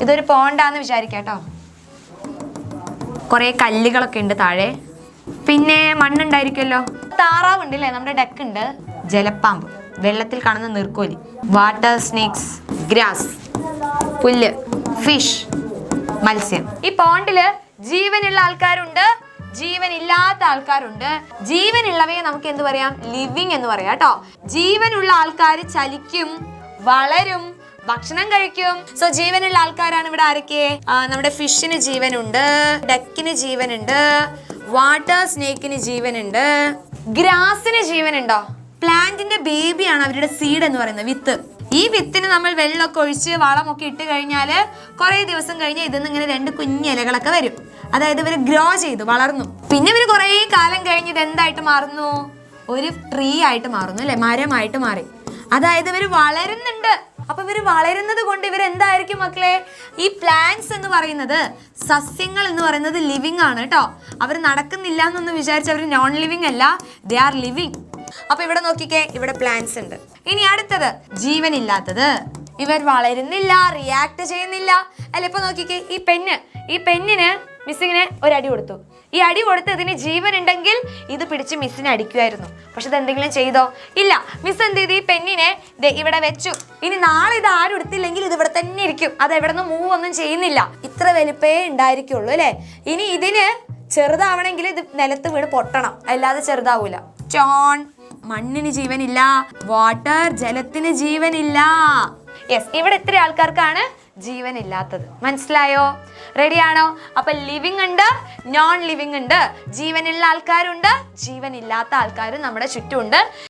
ഇതൊരു പോണ്ടാന്ന് വിചാരിക്കാട്ടോ. കുറെ കല്ലുകളൊക്കെ ഉണ്ട് താഴെ. പിന്നെ മണ്ണുണ്ടായിരിക്കുമല്ലോ. താറാവ് ഉണ്ടല്ലേ, നമ്മുടെ ഡക്ക് ഉണ്ട്. ജലപ്പാമ്പ്, വെള്ളത്തിൽ കാണുന്ന നീർക്കോലി, വാട്ടർ സ്നേക്സ്, ഗ്രാസ്, പുല്ല്, ഫിഷ്, മത്സ്യം. ഈ പോണ്ടില് ജീവനുള്ള ആൾക്കാരുണ്ട്, ജീവനില്ലാത്ത ആൾക്കാരുണ്ട്. ജീവനുള്ളവയെ നമുക്ക് എന്ത് പറയാം? ലിവിങ് എന്ന് പറയാം കേട്ടോ. ജീവനുള്ള ആൾക്കാർ ചലിക്കും, വളരും, ഭക്ഷണം കഴിക്കും. സോ ജീവനുള്ള ആൾക്കാരാണ് ഇവിടെ ആരൊക്കെ? നമ്മുടെ ഫിഷിന് ജീവനുണ്ട്, ഡക്കിന് ജീവനുണ്ട്, വാട്ടർ സ്നേക്കിന് ജീവനുണ്ട്, ഗ്രാസിന് ജീവനുണ്ടോ? പ്ലാന്റിന്റെ ബേബിയാണ് അവരുടെ സീഡ് എന്ന് പറയുന്നത്, വിത്ത്. ഈ വിത്തിന് നമ്മൾ വെള്ളമൊക്കെ ഒഴിച്ച് വളമൊക്കെ ഇട്ട് കഴിഞ്ഞാല് കുറെ ദിവസം കഴിഞ്ഞ് ഇതിന്ന് ഇങ്ങനെ 2 കുഞ്ഞു ഇലകളൊക്കെ വരും. അതായത് ഇവര് ഗ്രോ ചെയ്തു, വളർന്നു. പിന്നെ ഇവര് കുറെ കാലം കഴിഞ്ഞ് ഇത് എന്തായിട്ട് മാറുന്നു? ഒരു ട്രീ ആയിട്ട് മാറുന്നു അല്ലെ, മരമായിട്ട് മാറി. അതായത് ഇവര് വളരുന്നുണ്ട്. അപ്പൊ ഇവര് വളരുന്നത് കൊണ്ട് ഇവർ എന്തായിരിക്കും മക്കളെ? ഈ പ്ലാന്റ്സ് എന്ന് പറയുന്നത്, സസ്യങ്ങൾ എന്ന് പറയുന്നത് ലിവിങ് ആണ് കേട്ടോ. അവർ നടക്കുന്നില്ല എന്നൊന്നും വിചാരിച്ച് അവർ നോൺ ലിവിങ് അല്ല, ദേ ആർ ലിവിങ്. അപ്പൊ ഇവിടെ നോക്കിക്കേ, ഇവിടെ പ്ലാന്റ്സ് ഉണ്ട്. ഇനി അടുത്തത് ജീവനില്ലാത്തത്. ഇവർ വളരുന്നില്ല, റിയാക്ട് ചെയ്യുന്നില്ല അല്ല. ഇപ്പൊ നോക്കിക്കേ, ഈ പെന്നിന് മിസ്സിങ്ങിന് ഒരു അടി കൊടുത്തു. ഈ അടി കൊടുത്ത് ഇതിന് ജീവൻ ഉണ്ടെങ്കിൽ ഇത് പിടിച്ച് മിസ്സിനെ അടിക്കുമായിരുന്നു. പക്ഷെ ഇത് എന്തെങ്കിലും ചെയ്തോ? ഇല്ല. മിസ് എന്ത് ചെയ്തു? ഈ പെന്നിനെ ഇവിടെ വെച്ചു. ഇനി നാളെ ഇത് ആരും എടുത്തില്ലെങ്കിൽ ഇത് ഇവിടെ തന്നെ ഇരിക്കും. അത് എവിടെ നിന്ന് മൂവ് ഒന്നും ചെയ്യുന്നില്ല. ഇത്ര വലിപ്പേ ഉണ്ടായിരിക്കുള്ളൂ അല്ലെ. ഇനി ഇതിന് ചെറുതാവണമെങ്കിൽ ഇത് നിലത്ത് വീണ് പൊട്ടണം, അല്ലാതെ ചെറുതാവൂല. ചോൺ, മണ്ണിന് ജീവനില്ല. വാട്ടർ, ജലത്തിന് ജീവനില്ല. യെസ്, ഇവിടെ എത്ര ആൾക്കാർക്കാണ് ജീവനില്ലാത്തത്? മനസ്സിലായോ? റെഡിയാണോ? അപ്പൊ ലിവിങ് ഉണ്ട്, നോൺ ലിവിങ് ഉണ്ട്. ജീവനുള്ള ആൾക്കാരുണ്ട്, ജീവനില്ലാത്ത ആൾക്കാരും നമ്മുടെ ചുറ്റുമുണ്ട്.